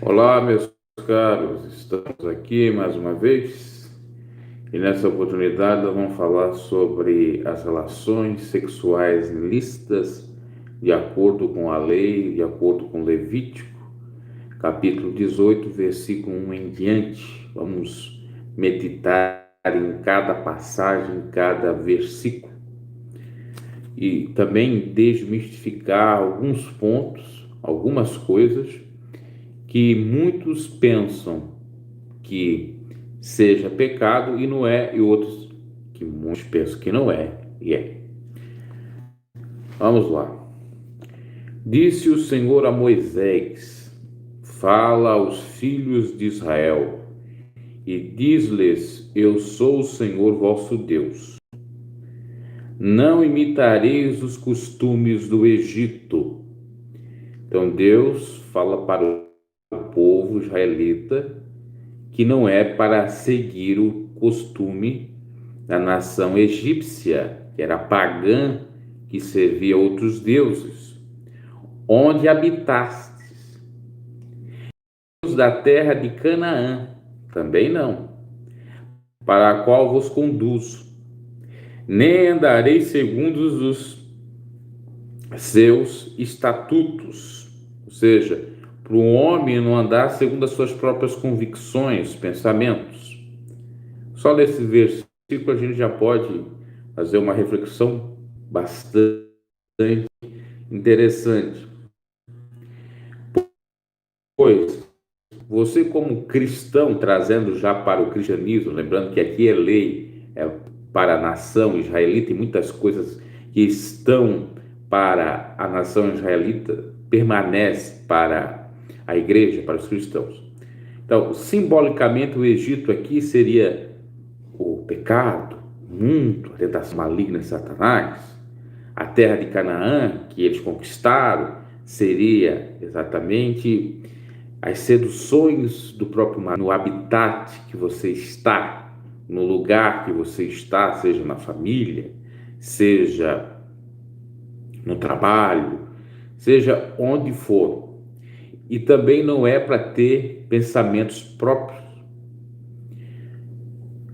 Olá, meus caros, estamos aqui mais uma vez e nessa oportunidade nós vamos falar sobre as relações sexuais ilícitas de acordo com a lei, de acordo com Levítico, capítulo 18, versículo 1 em diante. Vamos meditar em cada passagem, em cada versículo e também desmistificar alguns pontos, algumas coisas que muitos pensam que seja pecado e não é, e outros que muitos pensam que não é, e é. Vamos lá. Disse o Senhor a Moisés: fala aos filhos de Israel e diz-lhes: eu sou o Senhor vosso Deus. Não imitareis os costumes do Egito. Então Deus fala para o povo israelita que não é para seguir o costume da nação egípcia, que era pagã, que servia a outros deuses, onde habitastes, da terra de Canaã, também não, para a qual vos conduzo, nem andareis segundo os seus estatutos, ou seja, para o homem não andar segundo as suas próprias convicções, pensamentos. Só nesse versículo a gente já pode fazer uma reflexão bastante interessante. Pois você, como cristão, trazendo já para o cristianismo, lembrando que aqui é lei para a nação israelita e muitas coisas que estão para a nação israelita permanece para a igreja, para os cristãos. Então, simbolicamente, o Egito aqui seria o pecado, o mundo, a tentação maligna de Satanás. A terra de Canaã, que eles conquistaram, seria exatamente as seduções do próprio mar, no habitat que você está, no lugar que você está, seja na família, seja no trabalho, seja onde for. E também não é para ter pensamentos próprios.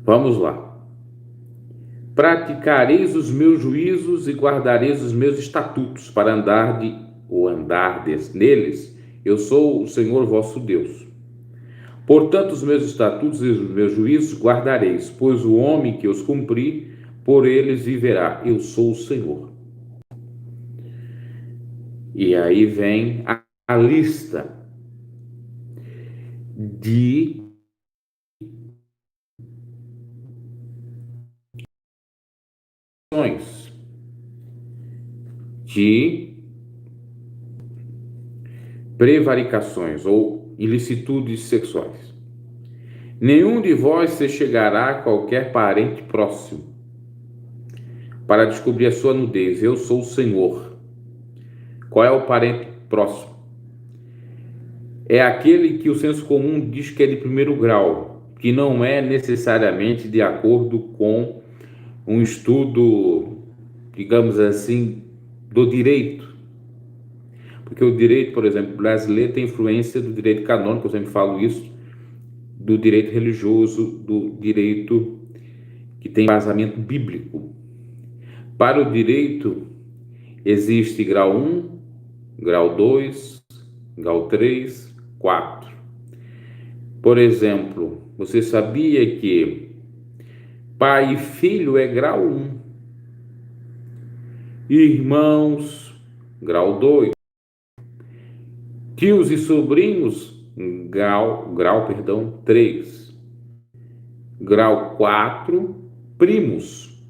Vamos lá. Praticareis os meus juízos e guardareis os meus estatutos para andardes neles. Eu sou o Senhor vosso Deus. Portanto, os meus estatutos e os meus juízos guardareis, pois o homem que os cumprir, por eles viverá. Eu sou o Senhor. E aí vem a lista de de prevaricações ou ilicitudes sexuais. Nenhum de vós se chegará a qualquer parente próximo para descobrir a sua nudez. Eu sou o Senhor. Qual é o parente próximo? É aquele que o senso comum diz que é de primeiro grau, que não é necessariamente de acordo com um estudo, digamos assim, do direito. Porque o direito, por exemplo, brasileiro tem influência do direito canônico, eu sempre falo isso, do direito religioso, do direito que tem embasamento bíblico. Para o direito, existe grau 1, grau 2, grau 3, 4. Por exemplo, você sabia que pai e filho é grau 1, irmãos, grau 2, tios e sobrinhos, grau 3, grau 4, primos.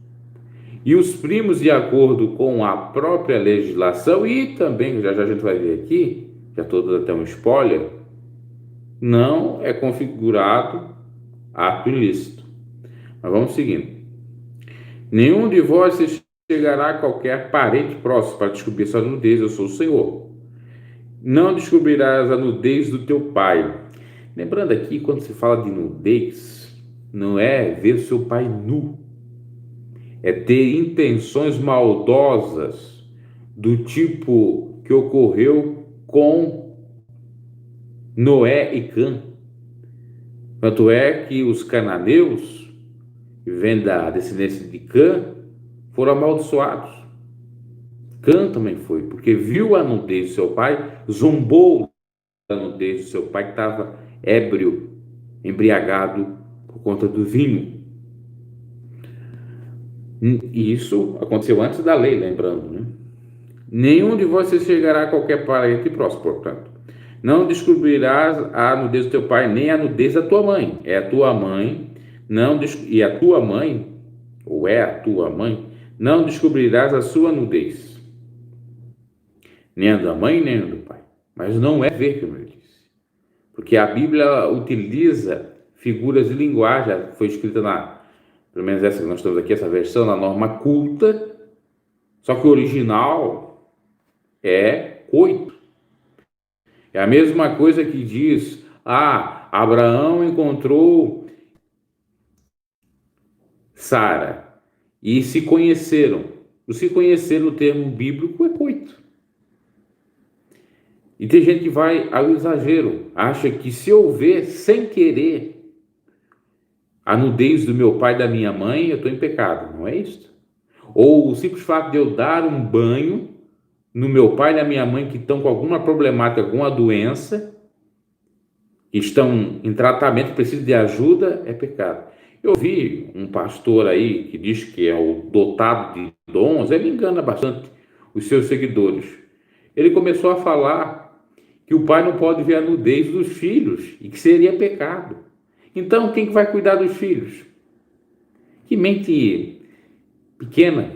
E os primos, de acordo com a própria legislação, e também, já a gente vai ver aqui, já estou dando até um spoiler, não é configurado ato ilícito. Mas vamos seguindo. Nenhum de vós se chegará a qualquer parente próximo para descobrir sua nudez, eu sou o Senhor. Não descobrirás a nudez do teu pai. Lembrando aqui, quando se fala de nudez, não é ver seu pai nu, é ter intenções maldosas, do tipo que ocorreu com Noé e Cã. Tanto é que os cananeus, que vêm da descendência de Cã, foram amaldiçoados. Cã também foi, porque viu a nudez do seu pai, zombou da nudez do seu pai, que estava ébrio, embriagado por conta do vinho. E isso aconteceu antes da lei, lembrando, né? Nenhum de vós se chegará a qualquer parente próximo, portanto. Não descobrirás a nudez do teu pai, nem a nudez da tua mãe. É a tua mãe, e a tua mãe, ou é a tua mãe, não descobrirás a sua nudez. Nem a da mãe, nem a do pai. Mas não é ver, como eu disse. Porque a Bíblia utiliza figuras de linguagem, foi escrita pelo menos essa que nós estamos aqui, essa versão, na norma culta, só que o original é coito. É a mesma coisa que diz, Abraão encontrou Sara e se conheceram. O se conhecer no termo bíblico é coito. E tem gente que vai ao exagero, acha que se eu ver sem querer a nudez do meu pai e da minha mãe, eu estou em pecado. Não é isso? Ou o simples fato de eu dar um banho no meu pai e na minha mãe que estão com alguma problemática, alguma doença, que estão em tratamento, precisam de ajuda, é pecado. Eu vi um pastor aí que diz que é o dotado de dons, ele engana bastante os seus seguidores. Ele começou a falar que o pai não pode ver a nudez dos filhos e que seria pecado. Então, quem que vai cuidar dos filhos? Que mente pequena.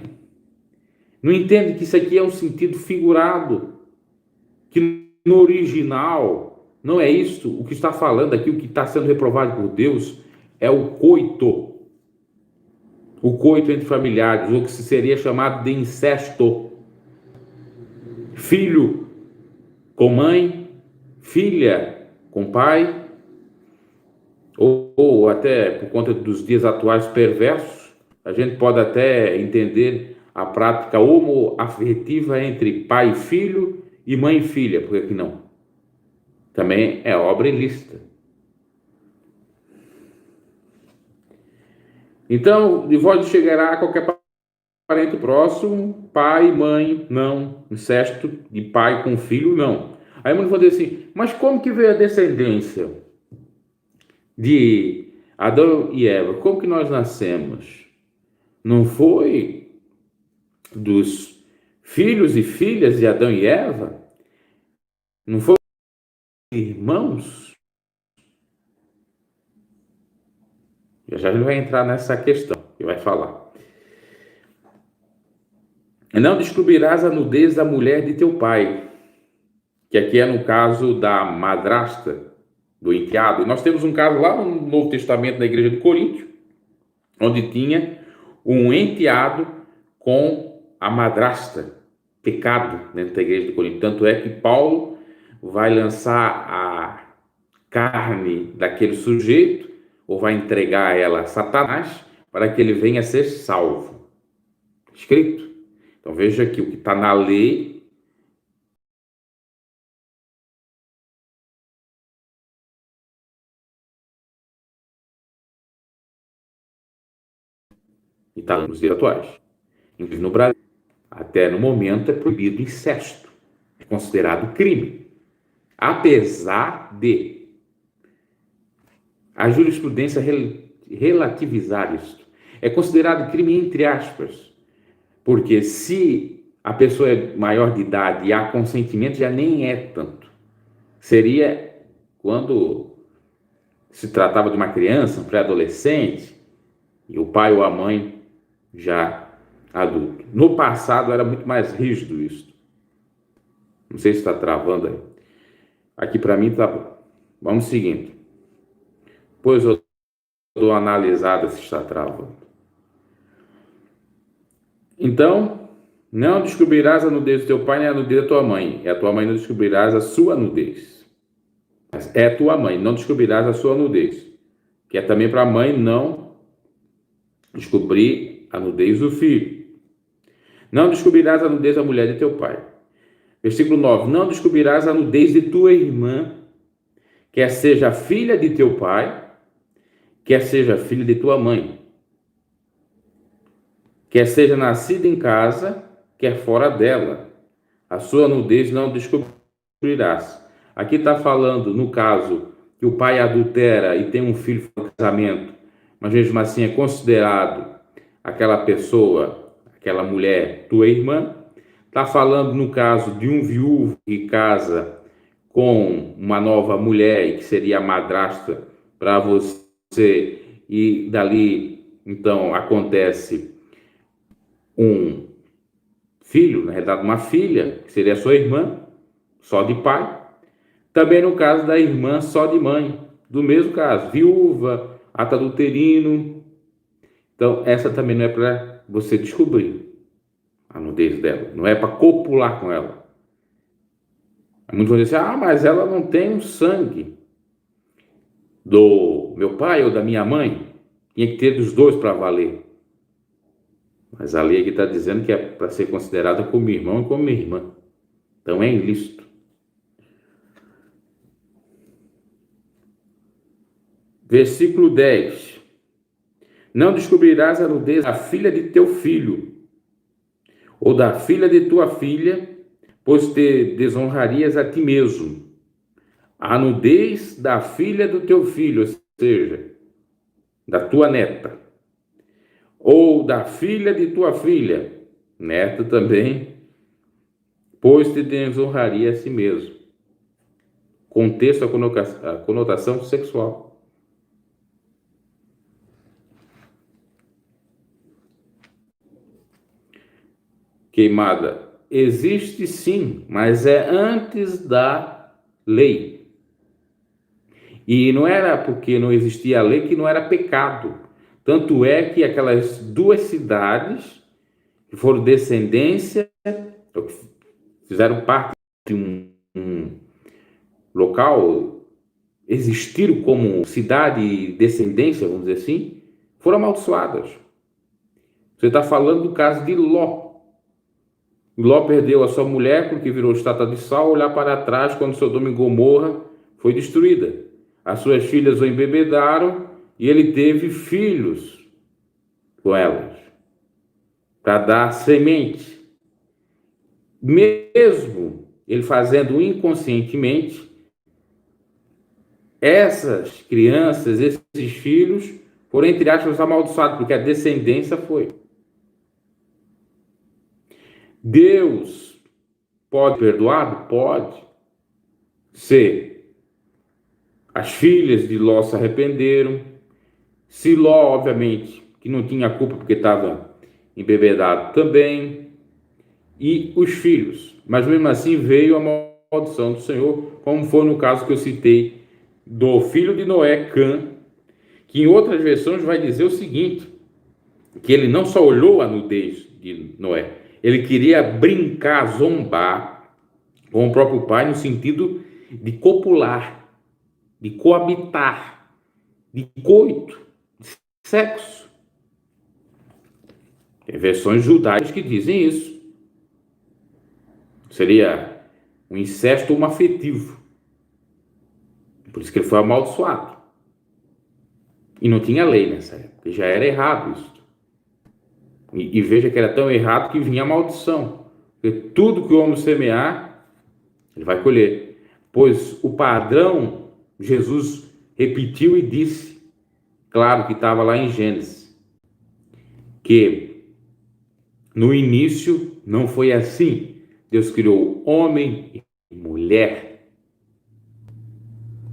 Não entende que isso aqui é um sentido figurado, que no original não é isso. O que está falando aqui, o que está sendo reprovado por Deus, é o coito. O coito entre familiares, o que seria chamado de incesto. Filho com mãe, filha com pai, ou até por conta dos dias atuais perversos, a gente pode até entender a prática homoafetiva entre pai e filho e mãe e filha, por que não? Também é obra ilícita. Então, de vós chegará a qualquer parente próximo, pai, mãe, não. Incesto de pai com filho, não. Aí muitos vão dizer assim, mas como que veio a descendência de Adão e Eva? Como que nós nascemos? Não foi dos filhos e filhas de Adão e Eva? Não foi irmãos? Já ele vai entrar nessa questão e vai falar. Não descobrirás a nudez da mulher de teu pai, que aqui é no caso da madrasta, do enteado. E nós temos um caso lá no Novo Testamento, na igreja de Coríntio, onde tinha um enteado com a madrasta, pecado dentro da igreja de Coríntio. Tanto é que Paulo vai lançar a carne daquele sujeito, ou vai entregar ela a Satanás, para que ele venha a ser salvo. Escrito. Então veja que o que está na lei e está nos dias atuais. Inclusive no Brasil, até no momento é proibido incesto. É considerado crime. Apesar de a jurisprudência relativizar isso. É considerado crime entre aspas. Porque se a pessoa é maior de idade e há consentimento, já nem é tanto. Seria quando se tratava de uma criança, um pré-adolescente, e o pai ou a mãe já adulto. No passado era muito mais rígido isso. Não sei se está travando aí. Aqui para mim está bom. Vamos seguindo. Depois eu dou uma analisada se está travando. Então, não descobrirás a nudez do teu pai nem a nudez da tua mãe. E a tua mãe não descobrirás a sua nudez. Mas é tua mãe, não descobrirás a sua nudez. Que é também para a mãe não descobrir a nudez do filho. Não descobrirás a nudez da mulher de teu pai. Versículo 9: não descobrirás a nudez de tua irmã, quer seja filha de teu pai, quer seja filha de tua mãe, quer seja nascida em casa, quer fora dela. A sua nudez não descobrirás. Aqui está falando, no caso, que o pai adultera e tem um filho fora do casamento, mas mesmo assim é considerado aquela pessoa, aquela mulher, tua irmã. Está falando no caso de um viúvo que casa com uma nova mulher e que seria a madrasta para você, e dali então acontece um filho, na realidade uma filha, que seria sua irmã, só de pai. Também no caso da irmã só de mãe, do mesmo caso, viúva, ato adulterino. Então essa também não é para você descobrir a nudez dela, não é para copular com ela. Muitos vão dizer assim, mas ela não tem o sangue do meu pai ou da minha mãe, tinha que ter dos dois para valer. Mas a lei aqui está dizendo que é para ser considerada como irmão e como irmã. Então é ilícito. Versículo 10. Não descobrirás a nudez da filha de teu filho, ou da filha de tua filha, pois te desonrarias a ti mesmo. A nudez da filha do teu filho, ou seja, da tua neta, ou da filha de tua filha, neta também, pois te desonraria a si mesmo. Contexto, a conotação sexual. Queimada. Existe sim, mas é antes da lei. E não era porque não existia a lei que não era pecado. Tanto é que aquelas duas cidades que foram descendência, fizeram parte de um local, existiram como cidade e descendência, vamos dizer assim, foram amaldiçoadas. Você está falando do caso de Ló. Ló perdeu a sua mulher porque virou estátua de sal, olhar para trás quando Sodoma e Gomorra foi destruída. As suas filhas o embebedaram e ele teve filhos com elas, para dar semente. Mesmo ele fazendo inconscientemente, essas crianças, esses filhos, foram, entre aspas, amaldiçoados, porque a descendência foi. Deus pode perdoar? Pode. Se as filhas de Ló se arrependeram, se Ló, obviamente, que não tinha culpa porque estava embebedado também, e os filhos. Mas mesmo assim veio a maldição do Senhor, como foi no caso que eu citei do filho de Noé, Cã, que em outras versões vai dizer o seguinte, que ele não só olhou a nudez de Noé, ele queria brincar, zombar com o próprio pai no sentido de copular, de coabitar, de coito, de sexo. Tem versões judaicas que dizem isso. Seria um incesto homoafetivo. Por isso que ele foi amaldiçoado. E não tinha lei nessa época. Já era errado isso. E veja que era tão errado que vinha a maldição. Porque tudo que o homem semear, ele vai colher. Pois o padrão, Jesus repetiu e disse, claro que estava lá em Gênesis, que no início não foi assim. Deus criou homem e mulher,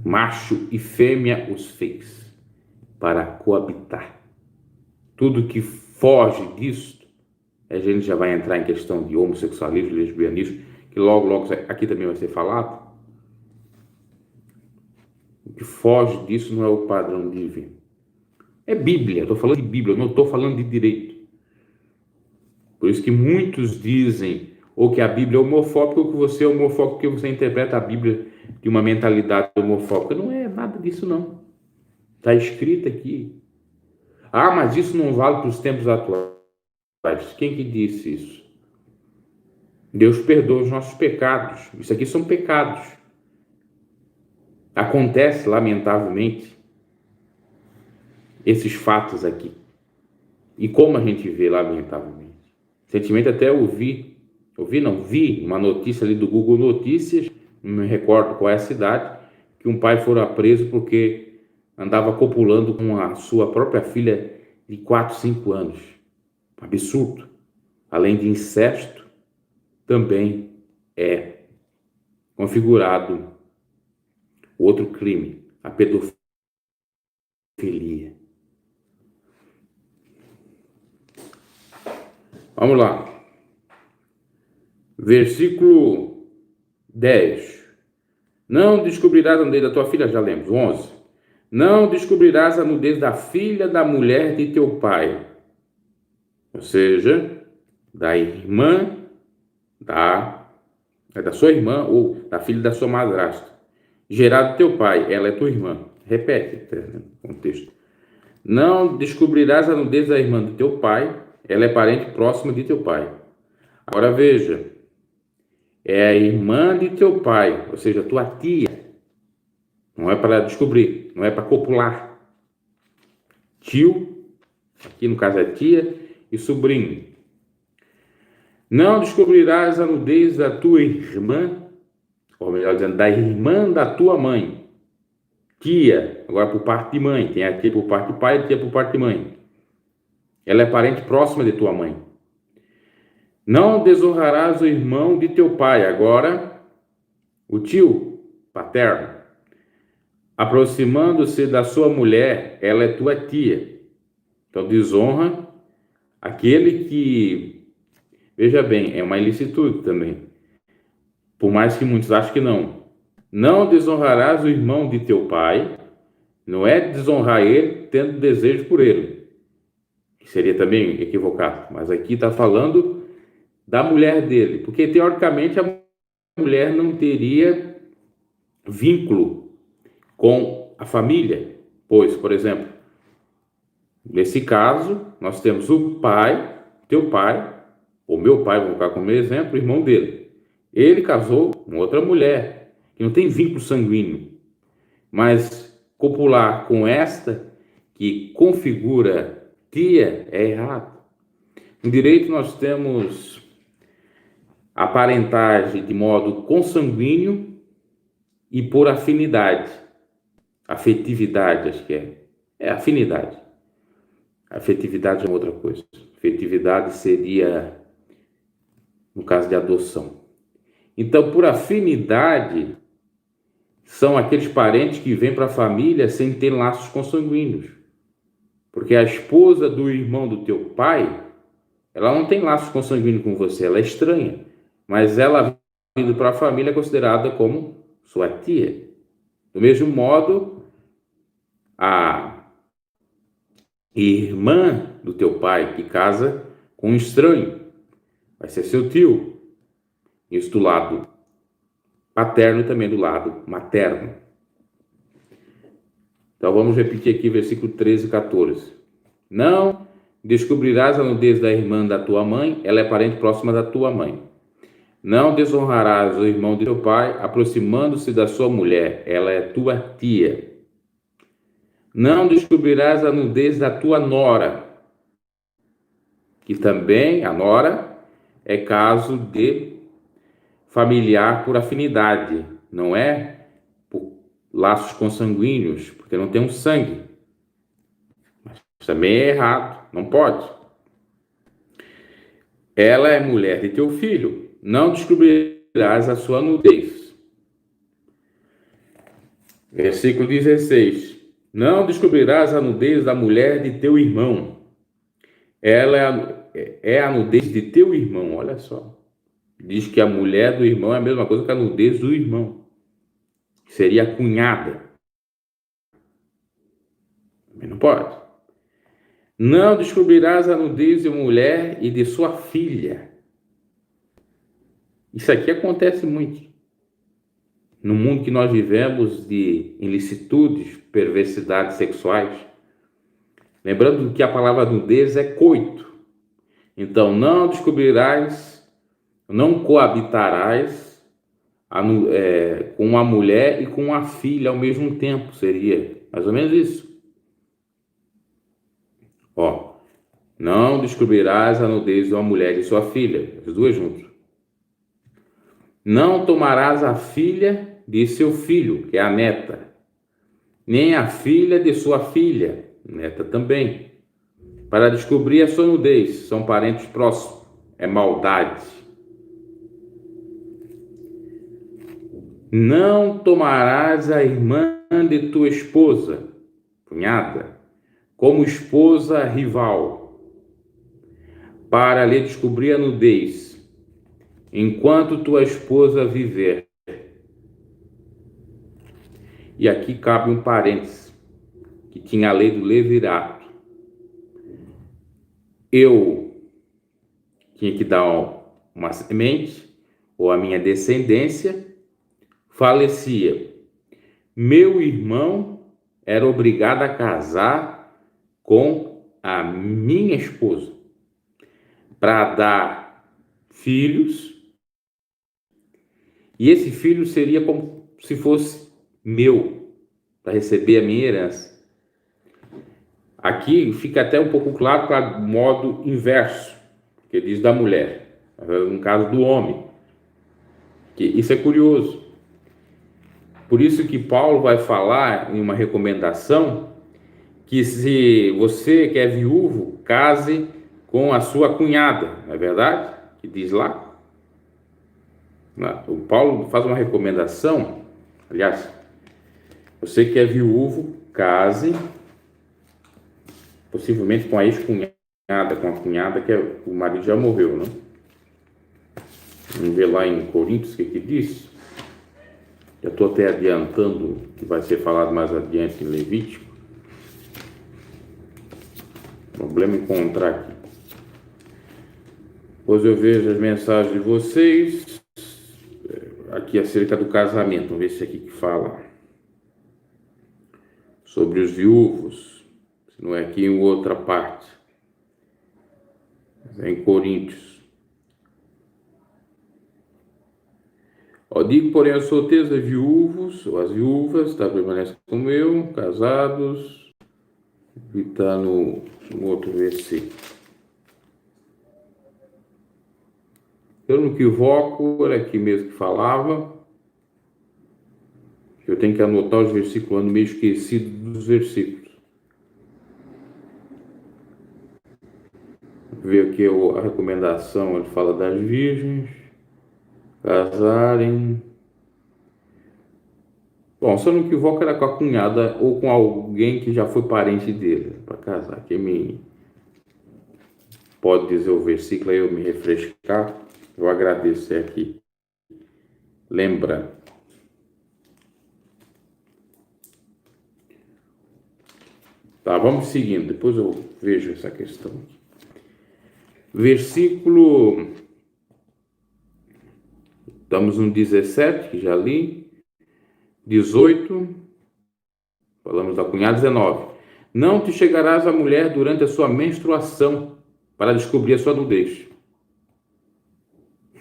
macho e fêmea os fez para coabitar. Tudo que foge disso, a gente já vai entrar em questão de homossexualismo, lesbianismo, que logo aqui também vai ser falado. O que foge disso não é o padrão divino. É Bíblia, estou falando de Bíblia, não estou falando de direito. Por isso que muitos dizem ou que a Bíblia é homofóbica ou que você é homofóbico porque você interpreta a Bíblia de uma mentalidade homofóbica. Não é nada disso, não. Está escrito aqui. Mas isso não vale para os tempos atuais. Quem que disse isso? Deus perdoa os nossos pecados. Isso aqui são pecados. Acontece, lamentavelmente, esses fatos aqui. E como a gente vê, lamentavelmente. Recentemente até vi uma notícia ali do Google Notícias, não me recordo qual é a cidade, que um pai fora preso porque andava copulando com a sua própria filha de 4, 5 anos. Absurdo. Além de incesto, também é configurado outro crime, a pedofilia. Vamos lá. Versículo 10. Não descobrirás a nudez da tua filha, já lemos. 11. Não descobrirás a nudez da filha da mulher de teu pai, ou seja, da irmã da sua irmã ou da filha da sua madrasta, gerado teu pai, ela é tua irmã. Repete o contexto. Não descobrirás a nudez da irmã de teu pai, ela é parente próxima de teu pai. Agora veja, é a irmã de teu pai, ou seja, tua tia. Não é para descobrir, não é para copular. Tio, aqui no caso é tia, e sobrinho. Não descobrirás a nudez da tua irmã, ou melhor dizendo, da irmã da tua mãe. Tia, agora por parte de mãe. Tem a tia por parte de pai e a tia por parte de mãe. Ela é parente próxima de tua mãe. Não desonrarás o irmão de teu pai, agora o tio paterno. Aproximando-se da sua mulher, ela é tua tia. Então desonra aquele que, veja bem, é uma ilicitude também. Por mais que muitos achem que não. Não desonrarás o irmão de teu pai, não é desonrar ele tendo desejo por ele, que seria também equivocado, mas aqui está falando da mulher dele, porque teoricamente a mulher não teria vínculo com a família, pois, por exemplo, nesse caso, nós temos o pai, teu pai, ou meu pai, vou colocar como exemplo, o irmão dele. Ele casou com outra mulher, que não tem vínculo sanguíneo, mas copular com esta, que configura tia, é errado. No direito nós temos a parentagem de modo consanguíneo e por afinidade. Afetividade, acho que é. É afinidade. Afetividade é outra coisa. Afetividade seria no caso de adoção. Então, por afinidade, são aqueles parentes que vêm para a família sem ter laços consanguíneos. Porque a esposa do irmão do teu pai, ela não tem laços consanguíneos com você, ela é estranha. Mas ela, vindo para a família, é considerada como sua tia. Do mesmo modo, a irmã do teu pai que casa com um estranho vai ser seu tio. Isso do lado paterno e também do lado materno. Então vamos repetir aqui versículo 13 e 14. Não descobrirás a nudez da irmã da tua mãe, ela é parente próxima da tua mãe. Não desonrarás o irmão de teu pai, aproximando-se da sua mulher, ela é tua tia. Não descobrirás a nudez da tua nora, que também, a nora, é caso de familiar por afinidade, não é por laços consanguíneos, porque não tem um sangue. Mas também é errado, não pode. Ela é mulher de teu filho, não descobrirás a sua nudez. Versículo 16. Não descobrirás a nudez da mulher de teu irmão. Ela é a nudez de teu irmão, olha só. Diz que a mulher do irmão é a mesma coisa que a nudez do irmão. Seria a cunhada. Também não pode. Não descobrirás a nudez de mulher e de sua filha. Isso aqui acontece muito. No mundo que nós vivemos de ilicitudes, perversidades sexuais. Lembrando que a palavra nudez é coito. Então, não descobrirás Não coabitarás com uma mulher e com uma filha ao mesmo tempo. Seria mais ou menos isso. Ó, não descobrirás a nudez de uma mulher e sua filha, as duas juntas. Não tomarás a filha de seu filho, que é a neta, nem a filha de sua filha, neta também, para descobrir a sua nudez. São parentes próximos. É maldade. Não tomarás a irmã de tua esposa, cunhada, como esposa rival, para lhe descobrir a nudez, enquanto tua esposa viver. E aqui cabe um parênteses, que tinha a lei do levirato. Eu tinha que dar uma semente, ou a minha descendência falecia. Meu irmão era obrigado a casar com a minha esposa para dar filhos, e esse filho seria como se fosse meu, para receber a minha herança. Aqui fica até um pouco claro para o modo inverso, que diz da mulher, no caso do homem, que isso é curioso. Por isso que Paulo vai falar em uma recomendação que se você que é viúvo, case com a sua cunhada, não é verdade? Que diz lá. O Paulo faz uma recomendação, aliás, você que é viúvo, case, possivelmente com a ex-cunhada, com a cunhada que o marido já morreu, né? Vamos ver lá em Coríntios o que diz. Já estou até adiantando que vai ser falado mais adiante em Levítico. Problema encontrar aqui. Pois eu vejo as mensagens de vocês aqui acerca do casamento. Vamos ver se é aqui que fala sobre os viúvos. Se não é aqui em outra parte. É em Coríntios. Ó, digo, porém, aos solteiros e viúvos, ou as viúvas, permanecem como eu, casados, e está no outro versículo. Eu não me equivoco, era aqui mesmo que falava, que eu tenho que anotar os versículos, ando meio esquecido dos versículos. Ver aqui a recomendação, ele fala das virgens, casarem. Bom, se eu não me equivoco, era com a cunhada ou com alguém que já foi parente dele para casar. Quem me pode dizer o versículo aí, eu me refrescar, eu agradeço aqui. Lembra. Tá, vamos seguindo, depois eu vejo essa questão. Versículo, estamos no 17, que já li. 18, falamos da cunhada. 19. Não te chegarás à mulher durante a sua menstruação para descobrir a sua nudez.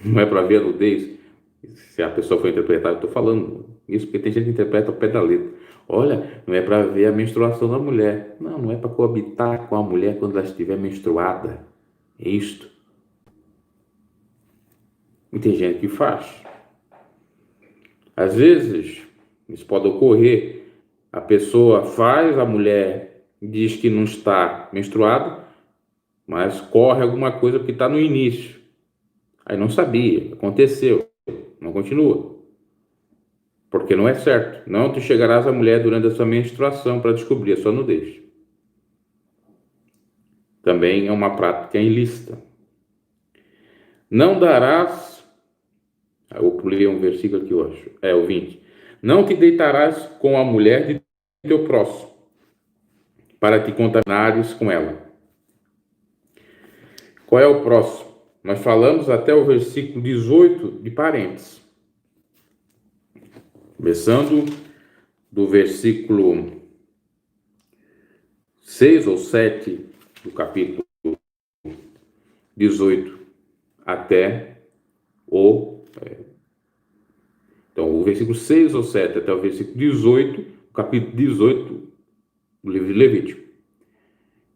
Não é para ver a nudez. Se a pessoa for interpretar, eu estou falando isso porque tem gente que interpreta ao pé da letra. Olha, não é para ver a menstruação da mulher. Não, não é para coabitar com a mulher quando ela estiver menstruada. É isto. E tem gente que faz. Às vezes, isso pode ocorrer. A pessoa faz, a mulher diz que não está menstruada, mas corre alguma coisa porque está no início. Aí não sabia, aconteceu, não continua. Porque não é certo. Não te chegarás à mulher durante a sua menstruação para descobrir a sua nudez. Também é uma prática ilícita. Não darás, eu pulei um versículo aqui, eu acho, o 20. Não te deitarás com a mulher de teu próximo, para te contaminares com ela. Qual é o próximo? Nós falamos até o versículo 18 de parentes. Começando do versículo 6 ou 7 do capítulo 18 até Então, o versículo 6 ou 7 até o versículo 18, o capítulo 18 do livro de Levítico.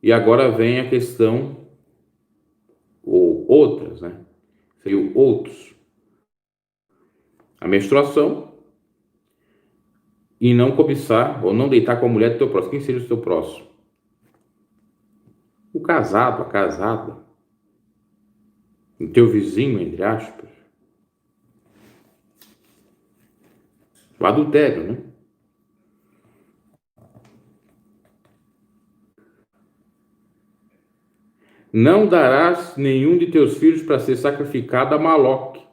E agora vem a questão, ou outras, né? Seria outros. A menstruação e não cobiçar ou não deitar com a mulher do teu próximo. Quem seria o teu próximo? O casado, a casada. O teu vizinho, entre aspas. O adultério, né? Não darás nenhum de teus filhos para ser sacrificado a Moloque,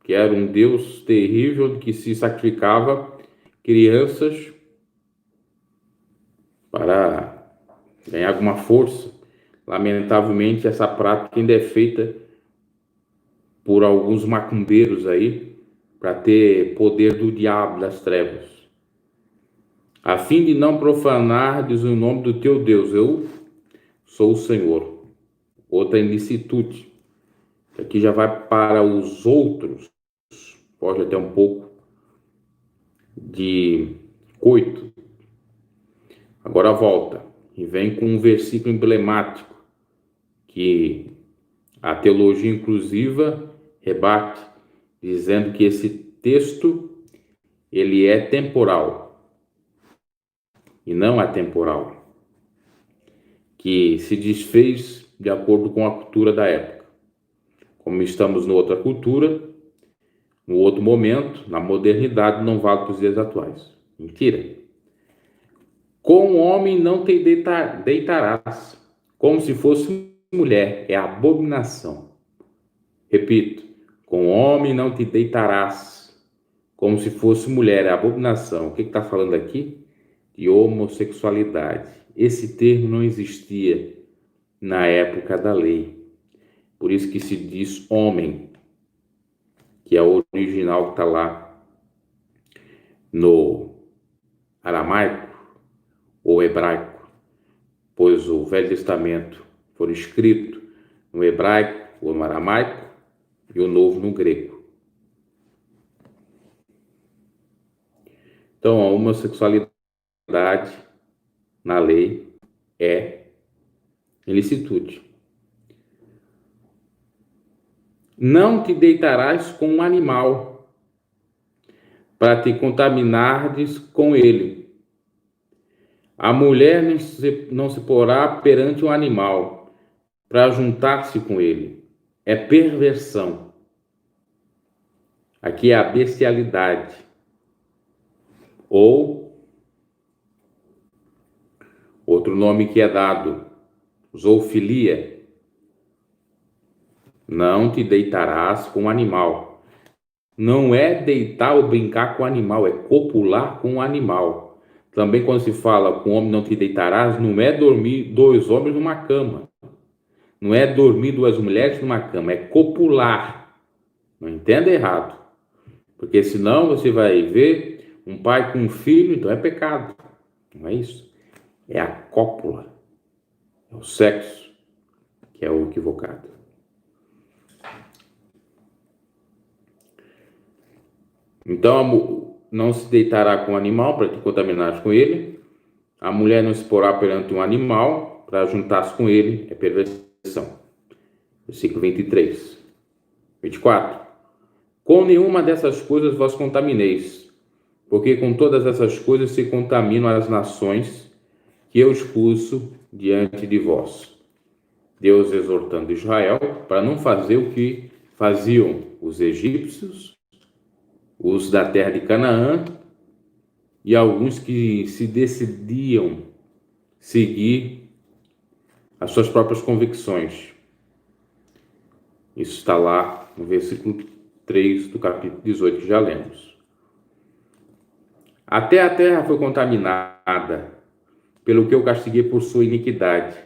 que era um deus terrível que se sacrificava crianças para ganhar alguma força. Lamentavelmente, essa prática ainda é feita por alguns macumbeiros aí, para ter poder do diabo das trevas. A fim de não profanardes o nome do teu Deus, eu sou o Senhor. Outra ilicitude. Aqui já vai para os outros, pode até um pouco de coito. Agora volta e vem com um versículo emblemático que a teologia inclusiva rebate, dizendo que esse texto ele é temporal e não atemporal, que se desfez de acordo com a cultura da época. Como estamos em outra cultura, no outro momento, na modernidade, não vale para os dias atuais. Mentira. Com o homem não te deitarás, como se fosse mulher, é abominação. Repito, com o homem não te deitarás, como se fosse mulher, é abominação. O que está falando aqui? De homossexualidade. Esse termo não existia na época da lei. Por isso que se diz homem, que é o original que está lá no aramaico ou hebraico, pois o Velho Testamento foi escrito no hebraico ou no aramaico e o Novo no grego. Então, a homossexualidade na lei é ilicitude. Não te deitarás com um animal para te contaminares com ele. A mulher não se porá perante um animal para juntar-se com ele. É perversão. Aqui é a bestialidade. Ou outro nome que é dado, zoofilia. Não te deitarás com um animal. Não é deitar ou brincar com o animal, é copular com o animal. Também quando se fala com homem não te deitarás, não é dormir dois homens numa cama. Não é dormir duas mulheres numa cama, é copular. Não entenda errado. Porque senão você vai ver um pai com um filho, então é pecado. Não é isso. É a cópula. É o sexo que é o equivocado. Então, não se deitará com o animal para te contaminar com ele. A mulher não se porá perante um animal para juntar-se com ele. É perversão. Versículo 23. 24. Com nenhuma dessas coisas vós contamineis, porque com todas essas coisas se contaminam as nações que eu expulso diante de vós. Deus exortando Israel para não fazer o que faziam os egípcios, os da terra de Canaã e alguns que se decidiam seguir as suas próprias convicções. Isso está lá no versículo 3 do capítulo 18 que já lemos. Até a terra foi contaminada, pelo que eu castiguei por sua iniquidade,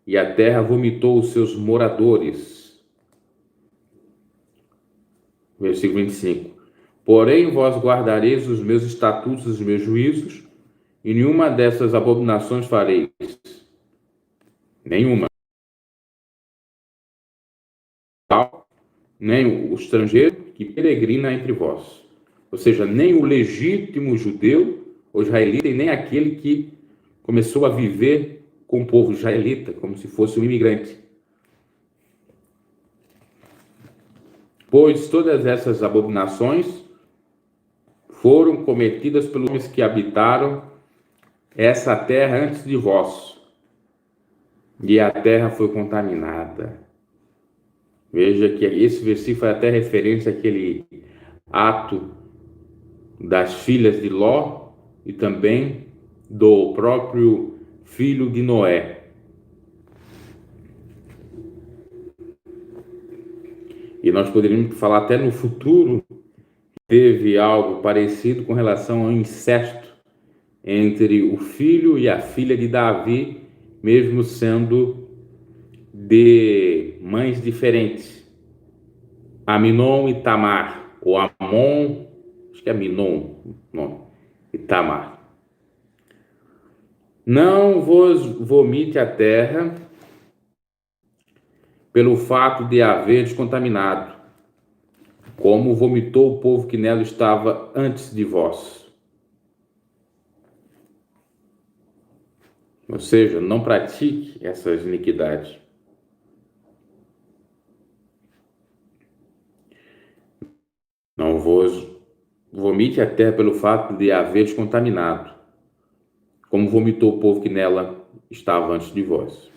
e a terra vomitou os seus moradores. Versículo 25. Porém, vós guardareis os meus estatutos e os meus juízos, e nenhuma dessas abominações fareis. Nenhuma. Nem o estrangeiro, que peregrina entre vós. Ou seja, nem o legítimo judeu ou israelita e nem aquele que começou a viver com o povo israelita, como se fosse um imigrante. Pois todas essas abominações foram cometidas pelos homens que habitaram essa terra antes de vós, e a terra foi contaminada. Veja que esse versículo faz até referência àquele ato das filhas de Ló e também do próprio filho de Noé. E nós poderíamos falar até no futuro, teve algo parecido com relação ao incesto entre o filho e a filha de Davi, mesmo sendo de mães diferentes. Aminon e Tamar, ou Amon, acho que é Aminon, não, e Tamar. Não vos vomite a terra pelo fato de haver descontaminado, como vomitou o povo que nela estava antes de vós. Ou seja, não pratique essas iniquidades. Não vos vomite a terra pelo fato de haver descontaminado, como vomitou o povo que nela estava antes de vós.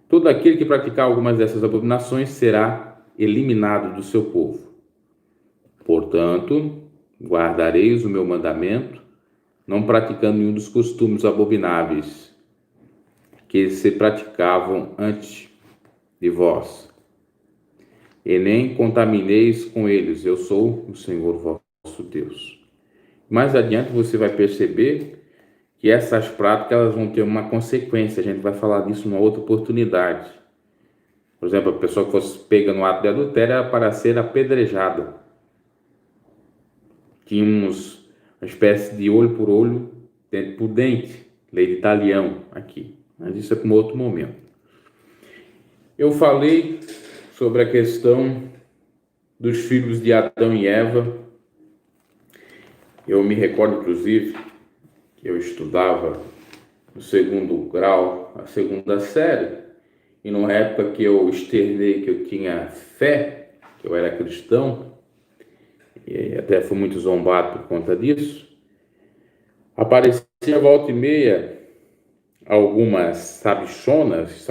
Todo aquele que praticar algumas dessas abominações será eliminado do seu povo. Portanto, guardareis o meu mandamento, não praticando nenhum dos costumes abomináveis que se praticavam antes de vós, e nem contamineis com eles. Eu sou o Senhor vosso Deus. Mais adiante você vai perceber que essas práticas elas vão ter uma consequência. A gente vai falar disso numa outra oportunidade. Por exemplo, a pessoa que fosse pega no ato de adultério era para ser apedrejada. Tínhamos uma espécie de olho por olho, dente por dente, lei de talião aqui. Mas isso é para um outro momento. Eu falei sobre a questão dos filhos de Adão e Eva. Eu me recordo, inclusive, que eu estudava no segundo grau, a segunda série, e numa época que eu externei que eu tinha fé, que eu era cristão, e até fui muito zombado por conta disso, aparecia volta e meia algumas sabichões,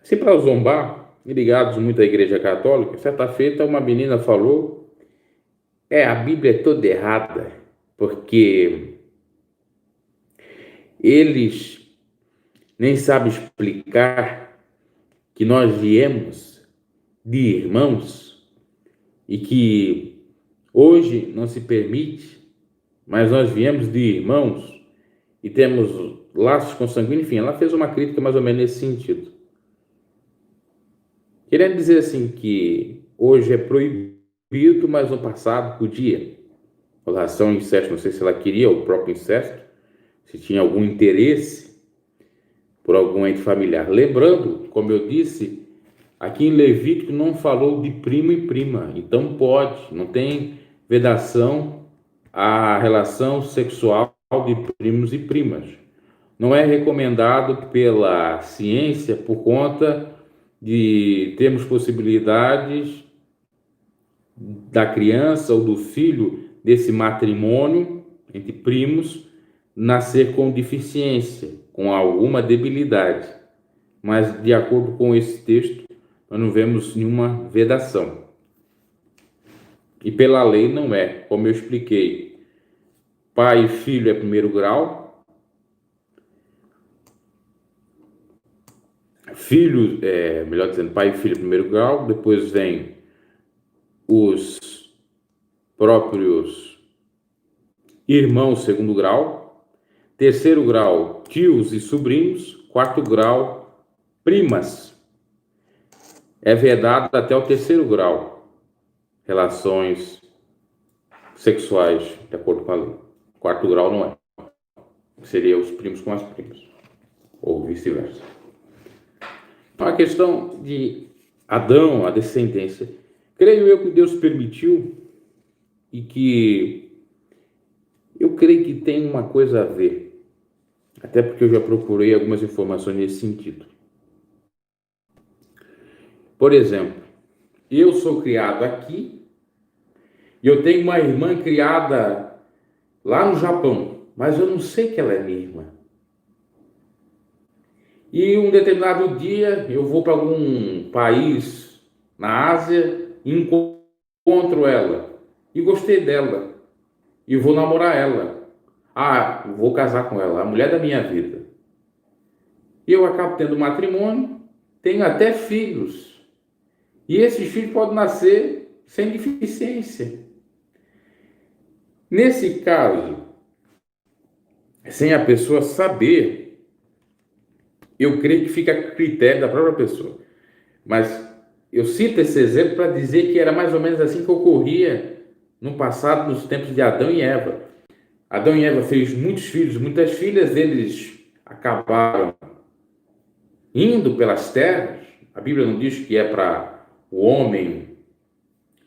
assim para zombar, ligados muito à Igreja Católica. Certa feita uma menina falou, a Bíblia é toda errada, porque eles nem sabem explicar que nós viemos de irmãos e que hoje não se permite, mas nós viemos de irmãos e temos laços consanguíneos. Enfim, ela fez uma crítica mais ou menos nesse sentido. Querendo dizer assim que hoje é proibido, mas no passado podia. Com relação ao incesto, não sei se ela queria o próprio incesto, se tinha algum interesse por algum ente familiar. Lembrando, como eu disse, aqui em Levítico não falou de primo e prima, então pode, não tem vedação à relação sexual de primos e primas. Não é recomendado pela ciência por conta de termos possibilidades da criança ou do filho desse matrimônio entre primos nascer com deficiência, com alguma debilidade. Mas, de acordo com esse texto, nós não vemos nenhuma vedação. E pela lei não é, como eu expliquei. Pai e filho é primeiro grau. Filho, melhor dizendo, pai e filho é primeiro grau. Depois vem os próprios irmãos, segundo grau. Terceiro grau, tios e sobrinhos. Quarto grau, primas. É vedado até o terceiro grau relações sexuais, de acordo com a lei. Quarto grau não é. Seria os primos com as primas, ou vice-versa. Então, a questão de Adão, a descendência, Creio eu que Deus permitiu e que eu creio que tem uma coisa a ver, até porque eu já procurei algumas informações nesse sentido. Por exemplo, eu sou criado aqui e eu tenho uma irmã criada lá no Japão, mas eu não sei que ela é minha irmã. E um determinado dia eu vou para algum país na Ásia e encontro ela e gostei dela e vou namorar ela. Vou casar com ela, a mulher da minha vida. E eu acabo tendo matrimônio, tenho até filhos. E esses filhos podem nascer sem deficiência. Nesse caso, sem a pessoa saber, eu creio que fica a critério da própria pessoa. Mas eu cito esse exemplo para dizer que era mais ou menos assim que ocorria no passado, nos tempos de Adão e Eva. Adão e Eva fez muitos filhos, muitas filhas, eles acabaram indo pelas terras. A Bíblia não diz que é para o homem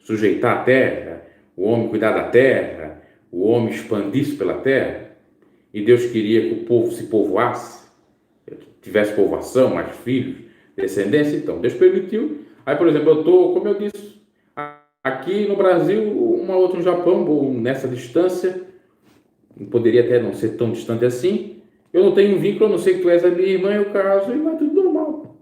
sujeitar a terra, o homem cuidar da terra, o homem expandir-se pela terra. E Deus queria que o povo se povoasse, tivesse povoação, mais filhos, descendência. Então, Deus permitiu. Aí, por exemplo, eu estou, como eu disse, aqui no Brasil, uma outra no Japão, ou nessa distância, poderia até não ser tão distante assim. Eu não tenho vínculo, eu não sei que tu és a minha irmã, eu caso e vai tudo normal.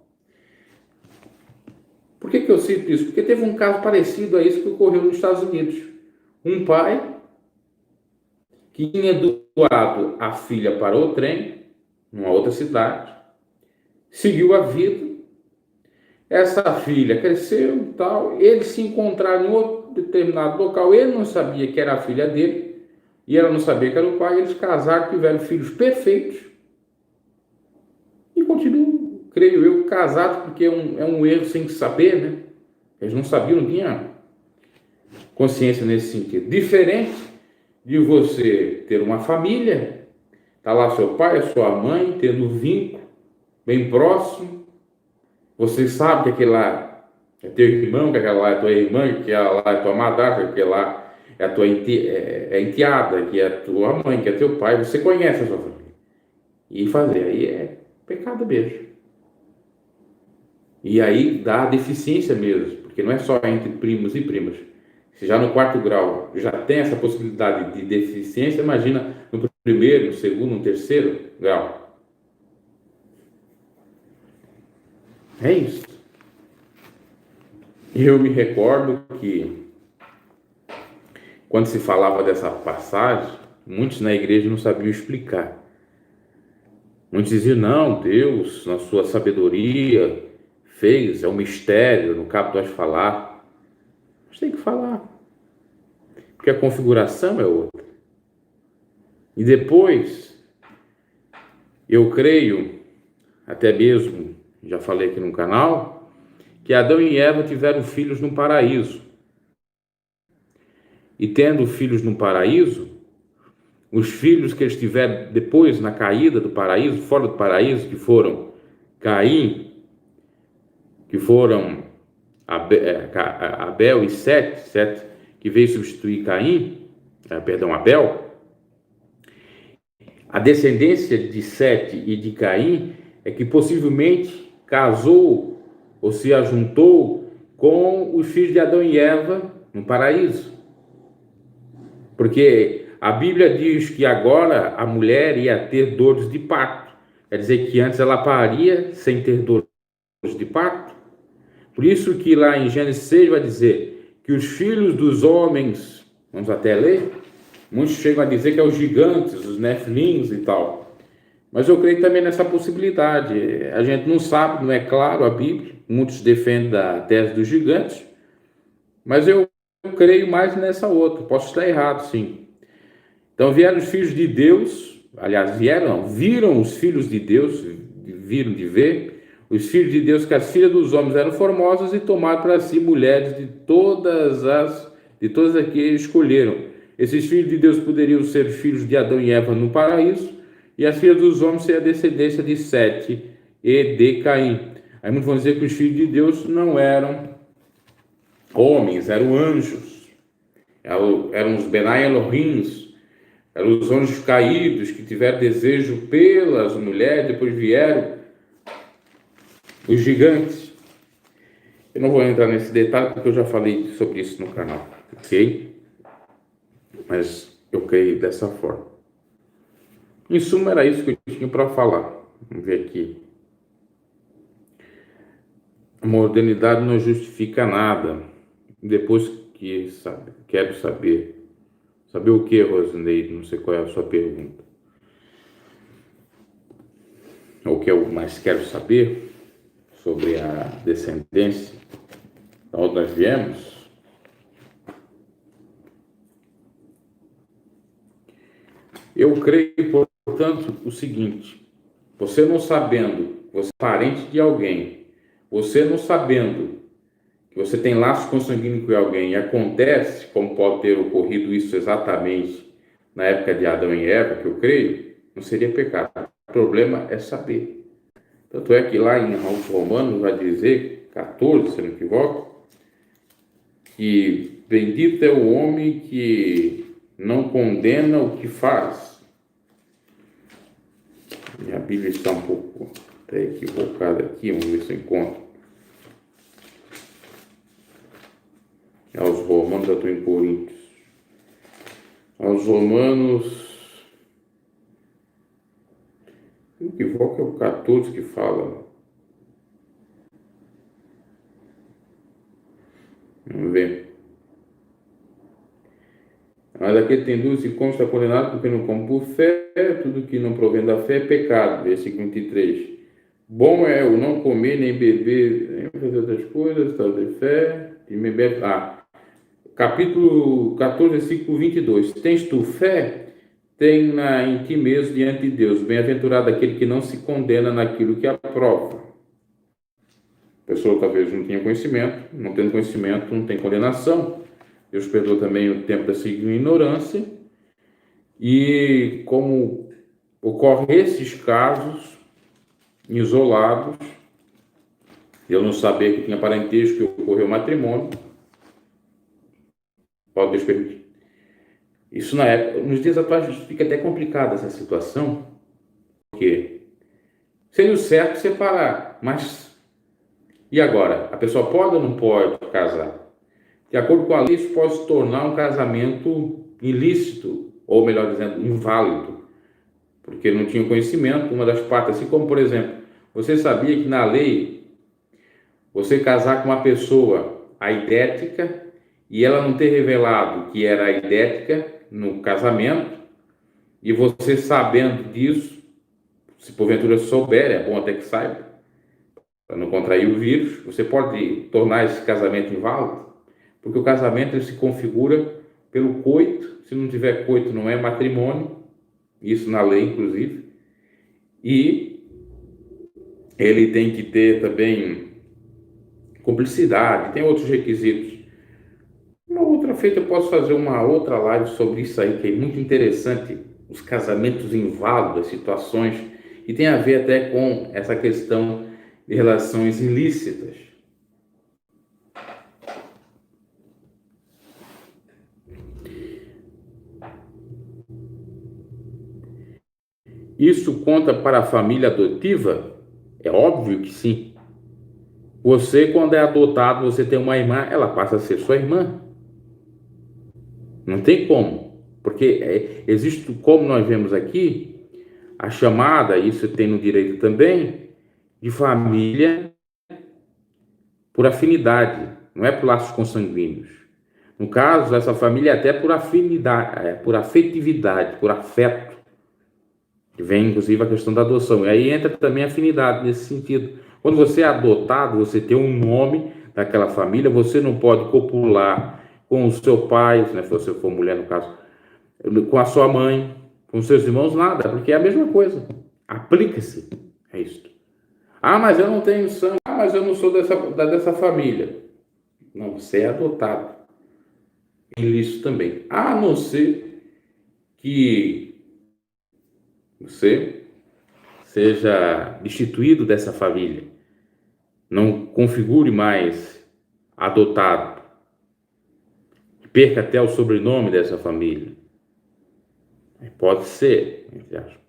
Por que eu cito isso? Porque teve um caso parecido a isso que ocorreu nos Estados Unidos. Um pai que tinha doado a filha para o trem, numa outra cidade, seguiu a vida. Essa filha cresceu e tal, eles se encontraram em outro determinado local, ele não sabia que era a filha dele, e ela não sabia que era o pai, eles casaram, tiveram filhos perfeitos, e continuam, creio eu, casados, porque é um erro sem saber, né? Eles não sabiam, não tinham consciência nesse sentido. Diferente de você ter uma família, tá lá seu pai, a sua mãe, tendo um vínculo bem próximo, você sabe que aquele lá é teu irmão, que aquela lá é tua irmã, que aquela lá é tua madrasta, que aquela lá é a tua enteada, que é a tua mãe, que é teu pai, você conhece a sua família. E fazer aí é pecado mesmo. E aí dá deficiência mesmo, porque não é só entre primos e primas. Se já no 4º grau já tem essa possibilidade de deficiência, imagina no 1º, no 2º, no 3º grau. É isso. E eu me recordo que quando se falava dessa passagem, muitos na igreja não sabiam explicar. Muitos diziam, não, Deus, na sua sabedoria, fez, é um mistério, não cabe nós falar. Mas tem que falar, porque a configuração é outra. E depois, eu creio, até mesmo, já falei aqui no canal, que Adão e Eva tiveram filhos no paraíso. E tendo filhos no paraíso, os filhos que eles tiveram depois na caída do paraíso, fora do paraíso, que foram Caim, que foram Abel e Sete que veio substituir Abel. A descendência de Sete e de Caim é que possivelmente casou ou se ajuntou com os filhos de Adão e Eva no paraíso. Porque a Bíblia diz que agora a mulher ia ter dores de parto. Quer dizer que antes ela paria sem ter dores de parto. Por isso que lá em Gênesis 6 vai dizer que os filhos dos homens, vamos até ler, muitos chegam a dizer que é os gigantes, os nefilins e tal. Mas eu creio também nessa possibilidade. A gente não sabe, não é claro a Bíblia. Muitos defendem a tese dos gigantes. Mas eu creio mais nessa outra. Posso estar errado, sim. Então vieram os filhos de Deus, aliás, viram os filhos de Deus, viram de ver, os filhos de Deus, que as filhas dos homens eram formosas e tomaram para si mulheres de todas as que escolheram. Esses filhos de Deus poderiam ser filhos de Adão e Eva no paraíso, e as filhas dos homens ser a descendência de Sete e de Caim. Aí muitos vão dizer que os filhos de Deus não eram homens, eram anjos, eram os Benai Elohims, eram os anjos caídos que tiveram desejo pelas mulheres, depois vieram os gigantes. Eu não vou entrar nesse detalhe porque eu já falei sobre isso no canal, ok? Mas eu creio dessa forma. Em suma, era isso que eu tinha para falar. Vamos ver aqui. A modernidade não justifica nada. Depois que quero saber. Saber o que, Rosineide? Não sei qual é a sua pergunta. O que eu mais quero saber sobre a descendência de onde nós viemos. Eu creio, portanto, o seguinte: você não sabendo, você é parente de alguém, você não sabendo que você tem laço consanguíneo com alguém e acontece, como pode ter ocorrido isso exatamente na época de Adão e Eva, que eu creio, não seria pecado. O problema é saber. Tanto é que lá em Romanos vai dizer, 14, se não me equivoco, que bendito é o homem que não condena o que faz. Minha Bíblia está um pouco até equivocada aqui, vamos ver se eu encontro. Aos Romanos, eu estou em Coríntios. Aos Romanos, se não me equivoco, é o 14 que fala. Vamos ver. Mas aquele tem dúvida se como está condenado porque não come por fé, tudo que não provém da fé é pecado. Versículo 23. Bom é o não comer nem beber, nem fazer outras coisas, tal de fé, e beber. Capítulo 14, versículo 22. Tens tu fé? Tem-na em ti mesmo diante de Deus. Bem-aventurado aquele que não se condena naquilo que aprova. A pessoa talvez não tenha conhecimento, não tendo conhecimento, não tem condenação. Deus perdoa também o tempo da sua ignorância. E como ocorrem esses casos isolados, eu não saber que tinha parentesco, que ocorreu matrimônio, pode Deus permitir. Isso na época, nos dias atuais fica até complicada essa situação, porque seria o certo separar, mas e agora? A pessoa pode ou não pode casar? De acordo com a lei, isso pode se tornar um casamento ilícito, ou melhor dizendo, inválido, porque não tinha conhecimento, uma das partes, assim como, por exemplo, você sabia que na lei, você casar com uma pessoa aidética e ela não ter revelado que era aidética no casamento, e você sabendo disso, se porventura souber, é bom até que saiba, para não contrair o vírus, você pode tornar esse casamento inválido, porque o casamento ele se configura pelo coito, se não tiver coito não é matrimônio, isso na lei inclusive, e ele tem que ter também cumplicidade, tem outros requisitos. Uma outra feita eu posso fazer uma outra live sobre isso aí, que é muito interessante, os casamentos inválidos, as situações, e tem a ver até com essa questão de relações ilícitas. Isso conta para a família adotiva? É óbvio que sim. Você, quando é adotado, você tem uma irmã, ela passa a ser sua irmã. Não tem como. Porque existe, como nós vemos aqui, a chamada, isso tem no direito também, de família por afinidade, não é por laços consanguíneos. No caso, essa família é até por afinidade, por afetividade, por afeto. Vem, inclusive, a questão da adoção. E aí entra também a afinidade nesse sentido. Quando você é adotado, você tem um nome daquela família, você não pode copular com o seu pai, né, se você for mulher no caso, com a sua mãe, com seus irmãos, nada, porque é a mesma coisa. Aplica-se. É isso. Ah, mas eu não tenho sangue. Ah, mas eu não sou dessa família. Não, você é adotado. Isso também. A não ser que você seja destituído dessa família, não configure mais adotado. perca até o sobrenome dessa família. Pode ser, entre aspas.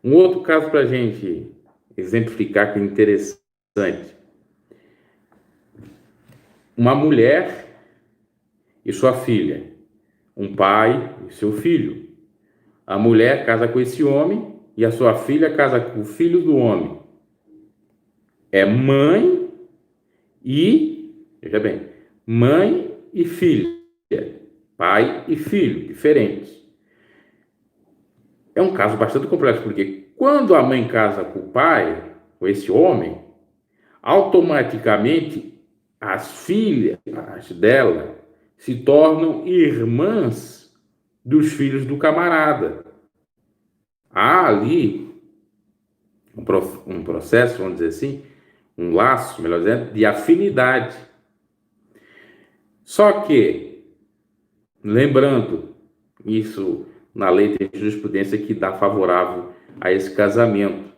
Um outro caso para a gente exemplificar que é interessante. Uma mulher e sua filha, um pai e seu filho. A mulher casa com esse homem e a sua filha casa com o filho do homem. É mãe e, veja bem, mãe e filha, pai e filho, diferentes. É um caso bastante complexo, porque quando a mãe casa com o pai, com esse homem, automaticamente as filhas dela se tornam irmãs dos filhos do camarada. Há ali um processo, vamos dizer assim, um laço, melhor dizendo, de afinidade. Só que, lembrando, isso na lei tem jurisprudência que dá favorável a esse casamento.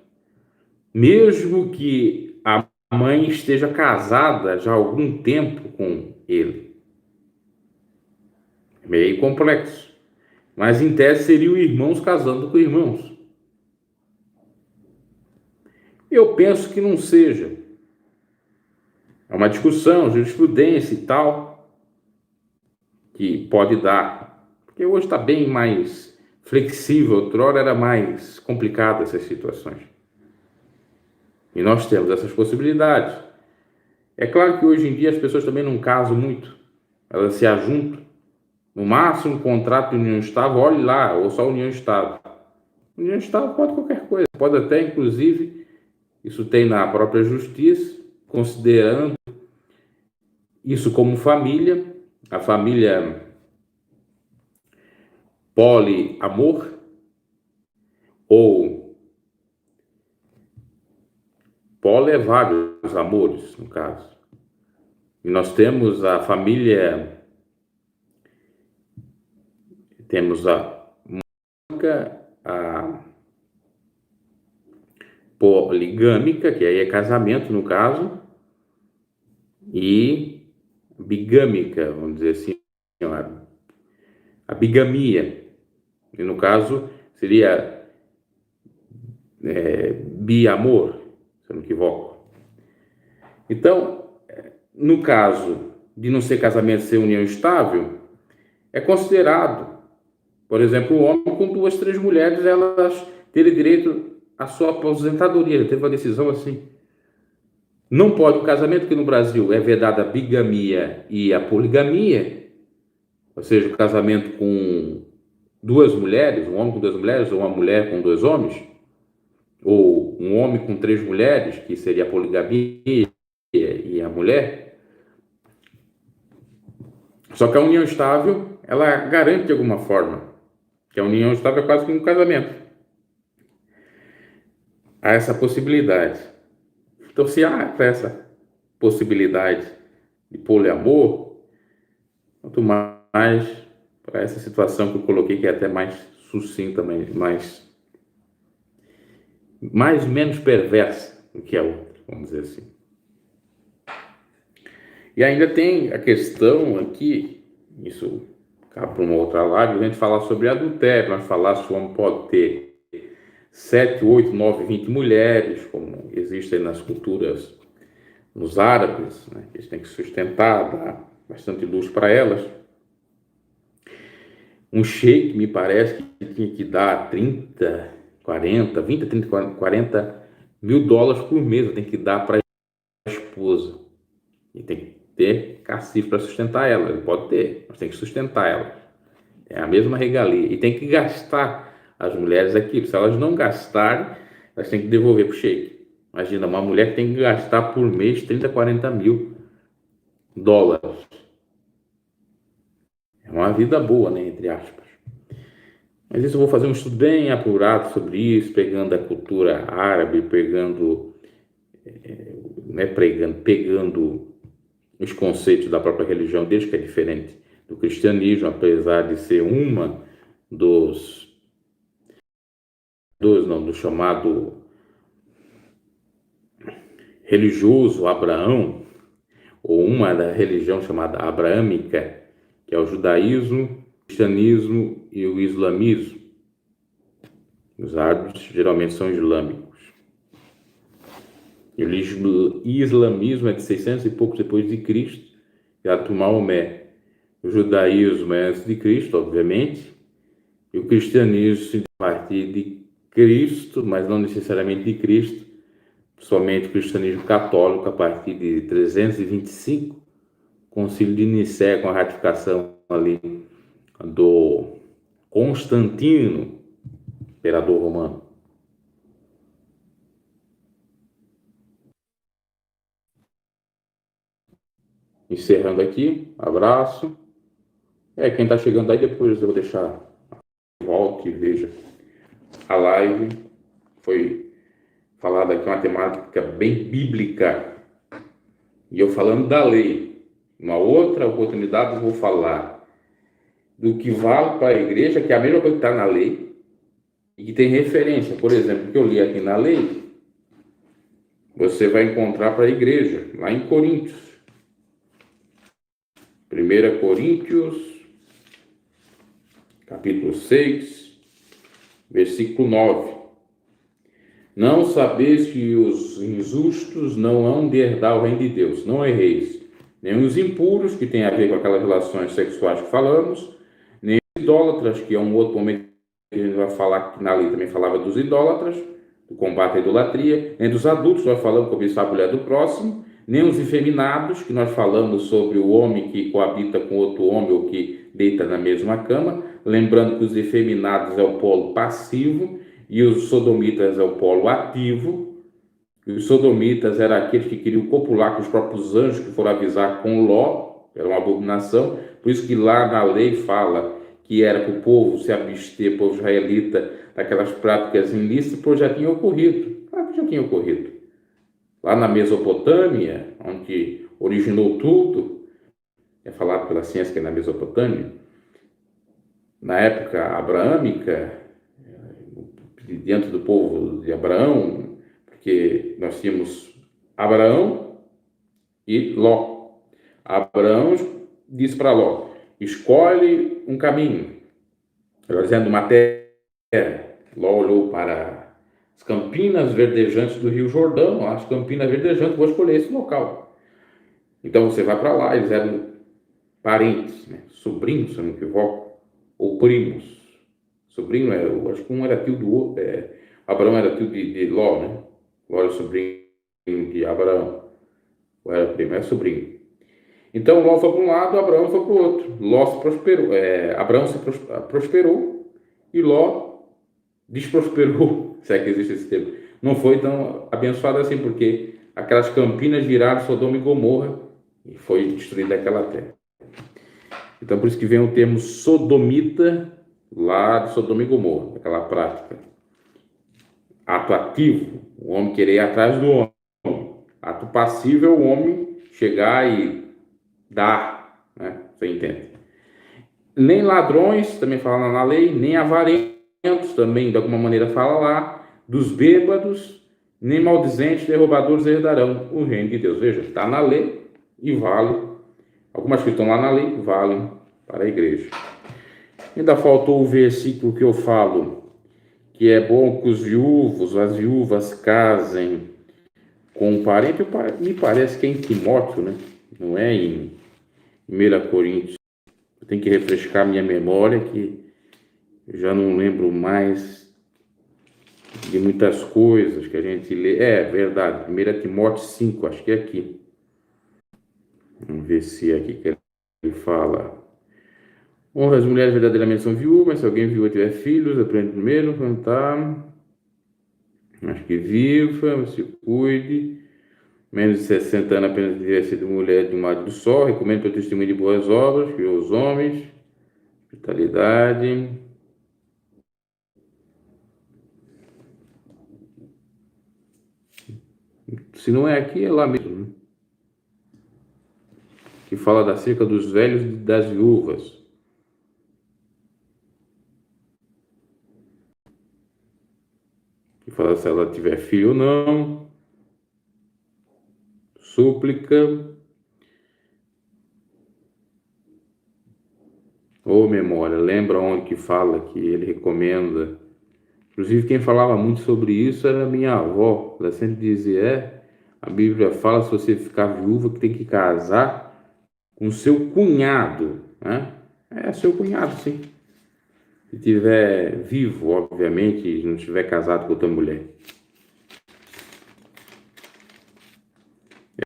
Mesmo que a mãe esteja casada já há algum tempo com ele. É meio complexo. Mas em tese seriam irmãos casando com irmãos. Eu penso que não seja. É uma discussão, jurisprudência e tal, que pode dar. Porque hoje está bem mais flexível, outrora era mais complicada essas situações. E nós temos essas possibilidades. É claro que hoje em dia as pessoas também não casam muito. Elas se ajuntam. No máximo, um contrato de união estável, olhe lá, ou só união estável. União estável pode qualquer coisa. Pode até, inclusive, isso tem na própria justiça, considerando isso como família, a família poliamor, ou poli é vários amores, no caso. E nós temos a família, temos a poligâmica, que aí é casamento no caso, e bigâmica, vamos dizer assim, a bigamia, e no caso seria biamor, se eu não me equivoco. Então, no caso de não ser casamento, ser união estável, é considerado, por exemplo, o homem com 2, 3 mulheres, elas terem direito à sua aposentadoria. Já teve uma decisão assim. Não pode o casamento, que no Brasil é vedada a bigamia e a poligamia, ou seja, o casamento com 2 mulheres, um homem com 2 mulheres, ou uma mulher com 2 homens, ou um homem com 3 mulheres, que seria a poligamia e a mulher. Só que a união estável, ela garante de alguma forma, que a união estável é quase como um casamento. Há essa possibilidade. Então, se há essa possibilidade de poliamor, quanto mais para essa situação que eu coloquei, que é até mais sucinta, menos perversa do que a outra, vamos dizer assim. E ainda tem a questão aqui, isso cabe para uma outra live, a gente falar sobre adultério, nós falar se o homem pode ter 7, 8, 9, 20 mulheres, como existem nas culturas, nos árabes, né, que eles têm que sustentar, dar bastante luz para elas. Um sheik, me parece que tinha que dar 30, 40 mil dólares por mês, tem que dar para a esposa. E tem que ter cacife para sustentar ela. Ele pode ter, mas tem que sustentar ela. É a mesma regalia. E tem que gastar as mulheres aqui. Se elas não gastarem, elas têm que devolver para o sheik. Imagina, uma mulher que tem que gastar por mês 30, 40 mil dólares. É uma vida boa, né? Entre aspas. Mas isso eu vou fazer um estudo bem apurado sobre isso, pegando a cultura árabe, pegando os conceitos da própria religião deles, que é diferente do cristianismo, apesar de ser uma do chamado religioso Abraão, ou uma da religião chamada abraâmica, que é o judaísmo, o cristianismo e o islamismo. Os árabes geralmente são islâmicos. E o islamismo é de 600 e poucos depois de Cristo, já do Maomé. O judaísmo é antes de Cristo, obviamente, e o cristianismo a partir de Cristo, mas não necessariamente de Cristo, somente o cristianismo católico a partir de 325, Concílio de Nicéia, com a ratificação ali do Constantino, imperador romano. Encerrando aqui, abraço. Quem está chegando aí, depois eu vou deixar, volte e veja a live. Foi falada aqui uma temática bem bíblica. E eu falando da lei. Uma outra oportunidade eu vou falar do que vale para a igreja, que é a mesma coisa que está na lei, e que tem referência. Por exemplo, o que eu li aqui na lei, você vai encontrar para a igreja, lá em Coríntios. 1 Coríntios, capítulo 6, versículo 9. Não sabeis que os injustos não hão de herdar o reino de Deus. Não erreis. Nem os impuros, que tem a ver com aquelas relações sexuais que falamos, nem os idólatras, que é um outro momento que a gente vai falar, que na lei também falava dos idólatras, do combate à idolatria, nem dos adultos, nós falamos cobiçar a mulher do próximo, nem os efeminados, que nós falamos sobre o homem que coabita com outro homem ou que deita na mesma cama, lembrando que os efeminados é o polo passivo e os sodomitas é o polo ativo. E os sodomitas eram aqueles que queriam copular com os próprios anjos que foram avisar com Ló, era uma abominação, por isso que lá na lei fala que era para o povo se abster, o povo israelita, daquelas práticas ilícitas, pois já tinha ocorrido. Claro que já tinha ocorrido. Lá na Mesopotâmia, onde originou tudo, é falado pela ciência que é na Mesopotâmia, na época abraâmica, diante do povo de Abraão, porque nós tínhamos Abraão e Ló. Abraão disse para Ló: escolhe um caminho, trazendo uma terra. Ló olhou para as campinas verdejantes do Rio Jordão, as campinas verdejantes, vou escolher esse local. Então você vai para lá, eles eram parentes, né? Sobrinhos, se não me equivoco, ou primos. Sobrinho, eu acho que um era tio do outro, Abraão era tio de Ló, né? Ló era sobrinho de Abraão, ou era primo, era sobrinho. Então Ló foi para um lado, Abraão foi para o outro. Ló se prosperou, Abraão se prosperou e Ló desprosperou, se é que existe esse termo. Não foi tão abençoado assim, porque aquelas campinas viraram Sodoma e Gomorra e foi destruída aquela terra. Então por isso que vem o termo sodomita lá de Sodoma e Gomorra, aquela prática. Ato ativo, o homem querer ir atrás do homem. Ato passivo é o homem chegar e dar, né? Você entende? Nem ladrões, também fala na lei, nem avarentos, também de alguma maneira fala lá, dos bêbados, nem maldizentes, nem roubadores herdarão o reino de Deus. Veja, está na lei e vale. Algumas que estão lá na lei valem para a igreja. Ainda faltou o versículo que eu falo, que é bom que os viúvos, as viúvas casem com um parente. Me parece que é em Timóteo, né? Não é em 1 Coríntios. Eu tenho que refrescar minha memória, que eu já não lembro mais de muitas coisas que a gente lê. É verdade, 1 Timóteo 5, acho que é aqui. Vamos ver se é aqui que ele fala. Honra as mulheres verdadeiramente são viúvas, se alguém viúva tiver filhos, aprende primeiro, cantar. Acho que viva, se cuide. Menos de 60 anos apenas tiver sido mulher de um marido só. Recomendo pelo testemunho de boas obras, que os homens. Hospitalidade. Se não é aqui, é lá mesmo, né? Que fala da cerca dos velhos e das viúvas. Que fala se ela tiver filho ou não. Súplica. lembra onde que fala que ele recomenda. Inclusive, quem falava muito sobre isso era minha avó. Ela sempre dizia: a Bíblia fala, se você ficar viúva, que tem que casar com seu cunhado, né? É, seu cunhado, sim. Se estiver vivo, obviamente, e não estiver casado com outra mulher.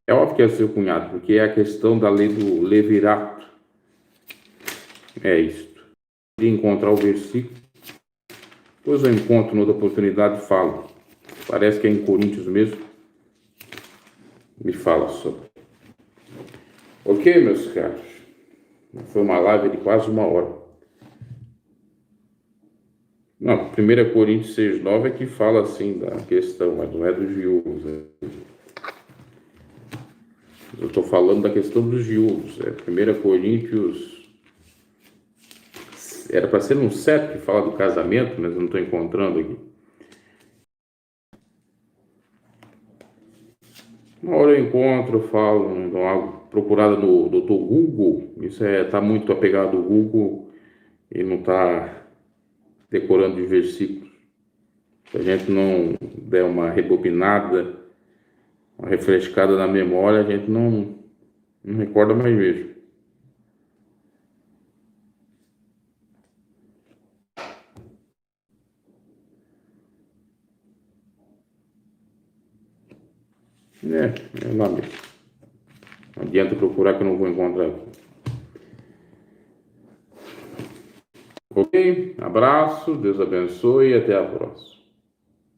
É óbvio que é seu cunhado, porque é a questão da lei do levirato. É isto. De encontrar o versículo. Depois eu encontro noutra oportunidade e falo. Parece que é em Coríntios mesmo. Me fala sobre. Ok, meus caros? Foi uma live de quase 1 hora. Não, 1 Coríntios 6:9 é que fala assim da questão, mas não é dos viúvos. Né? Eu estou falando da questão dos viúvos. 1 Coríntios. Era para ser no 7 que fala do casamento, mas eu não estou encontrando aqui. Uma hora eu encontro, eu falo, dou uma procurada no Dr. Google. Isso tá muito apegado ao Google e não está decorando de versículos. Se a gente não der uma rebobinada, uma refrescada na memória, a gente não recorda mais mesmo. É lá mesmo. Não adianta procurar que eu não vou encontrar aqui. Ok? Abraço, Deus abençoe e até a próxima.